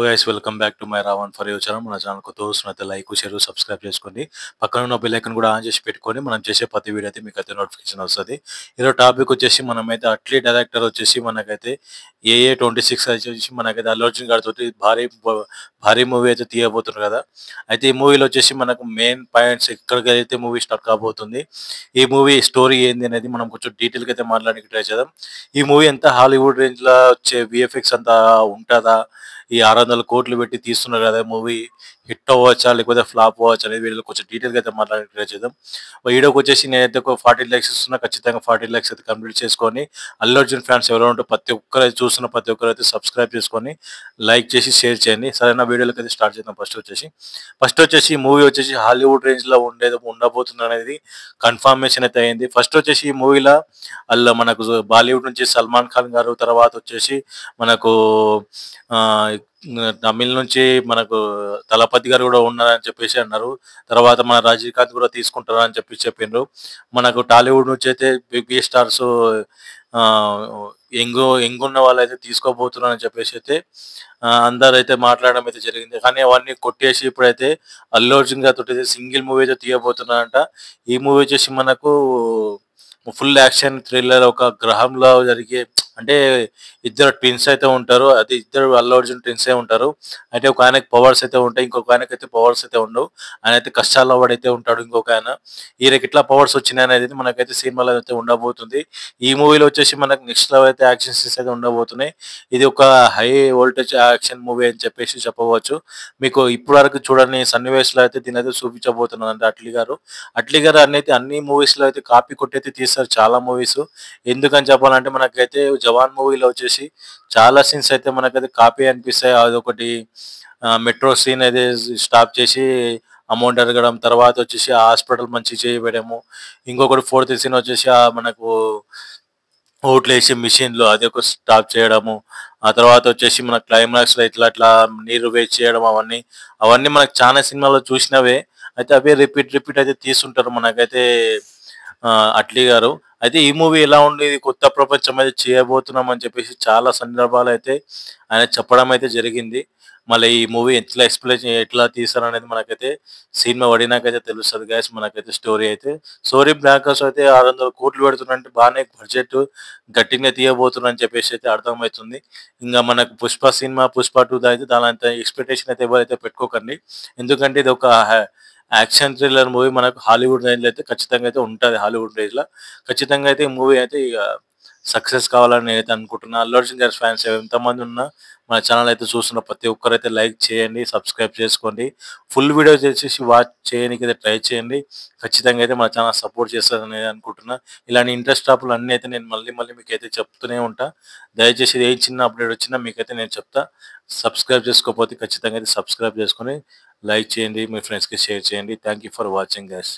Guys welcome back to my Ravan for your channel. మన channel కొత్త వస్తున్నైతే లైక్ షేర్ సబ్స్క్రైబ్ చేసుకోండి. పక్కన ఉన్న బెల్ ఐకాన్ కూడా ఆన్ చేసి పెట్టుకొని మనం చేసే ప్రతి వీడియో అయితే మీకు అయితే నోటిఫికేషన్ వస్తుంది. ఈరోజు టాపిక్ వచ్చేసి మనమైతే అట్లీ డైరెక్టర్ వచ్చేసి మనకైతే AA26 వచ్చేసి మనకైతే అల్లు అర్జున్ గారితో భారీ మూవీ అయితే తీయబోతున్నారు కదా. అయితే ఈ మూవీలో వచ్చేసి మనకు మెయిన్ పాయింట్స్ ఎక్కడికైతే మూవీ స్టార్ట్ కాబోతుంది, ఈ మూవీ స్టోరీ ఏంది అనేది మనం కొంచెం డీటెయిల్గా అయితే మాట్లాడడానికి ట్రై చేద్దాం. ఈ మూవీ ఎంత హాలీవుడ్ రేంజ్లో వచ్చే విఎఫ్ఎక్స్ అంతా ఉంటుందా, ఈ 600 కోట్లు పెట్టి తీస్తున్నారు కదా మూవీ హిట్ అవ్వచ్చా లేకపోతే ఫ్లాప్ అవ్వచ్చు అనేది వీళ్ళు కొంచెం డీటెయిల్గా అయితే మాట్లాడి ట్రై చేద్దాం. వీడియోకి వచ్చేసి నేనైతే ఒక 40 లైక్స్ ఇస్తున్నా. ఖచ్చితంగా 40 లైక్స్ అయితే కంప్లీట్ చేసుకొని అల్లు అర్జున్ ఫ్యాన్స్ ఎవరో ఉంటే ప్రతి ఒక్కరైతే చూస్తున్న ప్రతి ఒక్కరైతే సబ్స్క్రైబ్ చేసుకొని లైక్ చేసి షేర్ చేయండి. సరైన వీడియోలకి అయితే స్టార్ట్ చేద్దాం. ఫస్ట్ వచ్చేసి ఈ మూవీ వచ్చేసి హాలీవుడ్ రేంజ్లో ఉండబోతుంది అనేది కన్ఫర్మేషన్ అయితే అయింది. ఫస్ట్ వచ్చేసి ఈ మూవీలో మనకు బాలీవుడ్ నుంచి సల్మాన్ ఖాన్ గారు, తర్వాత వచ్చేసి మనకు ఆ, తమిళ్ నుంచి మనకు దళపతి గారు కూడా ఉన్నారని చెప్పేసి అన్నారు. తర్వాత మన రజనీకాంత్ కూడా తీసుకుంటారని చెప్పిండ్రు. మనకు టాలీవుడ్ నుంచి అయితే బిగ్ బిగ్ స్టార్స్ ఎంగున్న వాళ్ళు అయితే తీసుకోబోతున్నారని చెప్పేసి అయితే అందరు అయితే మాట్లాడడం అయితే జరిగింది. కానీ అవన్నీ కొట్టేసి ఇప్పుడైతే అల్లు అర్జున్ గారితో అయితే సింగిల్ మూవీ అయితే తీయబోతున్నారంట. ఈ మూవీ వచ్చేసి మనకు ఫుల్ యాక్షన్ థ్రిల్లర్, ఒక గ్రహంలో జరిగే, అంటే ఇద్దరు ట్విన్స్ అయితే ఉంటారు. అది ఇద్దరు అల్లు అర్జున్ ట్విన్సే ఉంటారు. అయితే ఒక ఆయనకి పవర్స్ అయితే ఉంటాయి, ఇంకొక ఆయనకైతే పవర్స్ అయితే ఉండవు. ఆయన అయితే కష్టాల్లో వాడైతే ఉంటాడు. ఇంకొక ఆయన ఈయనకి ఇట్లా పవర్స్ వచ్చినాయి అనేది మనకైతే సినిమాలో అయితే ఉండబోతుంది. ఈ మూవీలో వచ్చేసి మనకు నెక్స్ట్ లెవెల్ అయితే యాక్షన్ సీన్స్ అయితే ఉండబోతున్నాయి. ఇది ఒక హై వోల్టేజ్ యాక్షన్ మూవీ అని చెప్పేసి చెప్పవచ్చు. మీకు ఇప్పటి వరకు చూడని సన్నివేశాలు అయితే దీని అయితే చూపించబోతున్నారు అంటే అట్లీ గారు అనేది అన్ని మూవీస్ లో అయితే కాపీ కొట్టయితే తీస్తారు చాలా మూవీస్. ఎందుకని చెప్పాలంటే మనకైతే జవాన్ మూవీలో వచ్చేసి చాలా సీన్స్ అయితే మనకైతే కాపీ అనిపిస్తాయి. అదొకటి మెట్రో సీన్ అయితే స్టాప్ చేసి అమౌంట్ అడగడం, తర్వాత వచ్చేసి ఆ హాస్పిటల్ మంచి చేయబడము, ఇంకొకటి ఫోర్త్ సీన్ వచ్చేసి మనకు ఓట్లు వేసే మిషన్లు అది ఒక స్టాప్ చేయడము, ఆ తర్వాత వచ్చేసి మన క్లైమాక్స్ లో ఇట్లా అట్లా నీరు వేస్ట్ చేయడం, అవన్నీ మనకు చాలా సినిమాలో చూసినవే. అయితే అవే రిపీట్ అయితే తీస్తుంటారు మనకైతే అట్లీ గారు. అయితే ఈ మూవీ ఎలా ఉండేది, కొత్త ప్రపంచం అయితే చేయబోతున్నాం అని చెప్పేసి చాలా సందర్భాలు అయితే ఆయన చెప్పడం అయితే జరిగింది. మళ్ళీ ఈ మూవీ ఎట్లా తీస్తారనేది మనకైతే సినిమా పడినాకైతే తెలుస్తుంది గైస్. మనకైతే స్టోరీ బ్లాకర్స్ అయితే 600 కోట్లు పెడుతున్నారంటే బాగానే బడ్జెట్ గట్టిగా తీయబోతున్నారు అని చెప్పేసి అయితే అర్థమవుతుంది. ఇంకా మనకు పుష్ప 2 అయితే దాని అంత ఎక్స్పెక్టేషన్ అయితే ఎవరైతే పెట్టుకోకండి. ఎందుకంటే ఇది ఒక యాక్షన్ థ్రిల్లర్ మూవీ. మనకు హాలీవుడ్ రేంజ్ లో అయితే ఖచ్చితంగా అయితే ఉంటుంది. హాలీవుడ్ రేంజ్ లో ఖచ్చితంగా అయితే ఈ మూవీ అయితే ఇక సక్సెస్ కావాలని నేనైతే అనుకుంటున్నా. అల్లు అర్జున్ గారి ఫ్యాన్స్ ఎంతమంది ఉన్నా మన ఛానల్ అయితే చూస్తున్న ప్రతి ఒక్కరైతే లైక్ చేయండి, సబ్స్క్రైబ్ చేసుకోండి. ఫుల్ వీడియో చేసేసి వాచ్ చేయడానికి అయితే ట్రై చేయండి. ఖచ్చితంగా అయితే మన ఛానల్ సపోర్ట్ చేస్తారని అనుకుంటున్నా. ఇలాంటి ఇంట్రెస్ట్ టాపులు అన్నీ అయితే నేను మళ్ళీ మీకు అయితే చెప్తూనే ఉంటా. దయచేసి ఏ చిన్న అప్డేట్ వచ్చినా మీకైతే నేను చెప్తా. సబ్స్క్రైబ్ చేసుకోకపోతే ఖచ్చితంగా అయితే సబ్స్క్రైబ్ చేసుకొని లైక్ చేయండి, మీ ఫ్రెండ్స్కి షేర్ చేయండి. Thank you for watching guys.